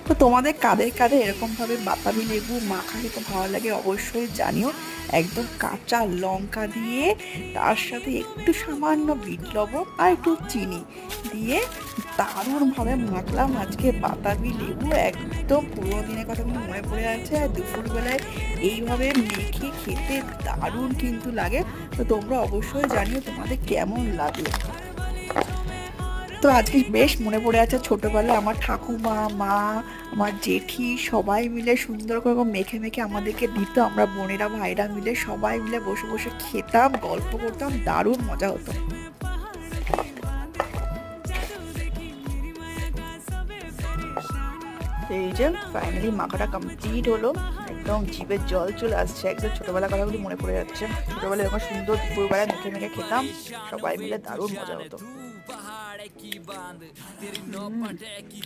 তো তোমাদের কাদের কাদের এরকমভাবে বাতাবি লেবু মাখা খেতে ভালো লাগে অবশ্যই জানিও। একদম কাঁচা লঙ্কা দিয়ে তার সাথে একটু সামান্য বিট লবণ আর একটু চিনি দিয়ে দারুণভাবে মাখলাম আজকে বাতাবি লেবু। একদম পুরোনো দিনের কথা কিন্তু মনে পড়ে আছে, আর দুপুরবেলায় এইভাবে মেখে খেতে দারুণ কিন্তু লাগে। তো তোমরা অবশ্যই জানিও তোমাদের কেমন লাগলো। তো আজকে বেশ মনে পড়ে আছে ছোটবেলায় আমার ঠাকুমা, মা, আমার জেঠি সবাই মিলে সুন্দর করে এরকম মেখে মেখে আমাদেরকে দিত। আমরা বোনেরা ভাইরা মিলে সবাই মিলে বসে বসে খেতাম, গল্প করতাম, দারুণ মজা হতো। তো এই যে ফাইনালি মাখাটা কমপ্লিট হলো। একদম জিভের জল চলে আসছে, একদম ছোটবেলার কথাগুলি মনে পড়ে যাচ্ছে। ছোটবেলায় এরকম সুন্দর দুপুরবেলায় মেখে মেখে খেতাম, সবাই মিলে দারুণ মজা হতো।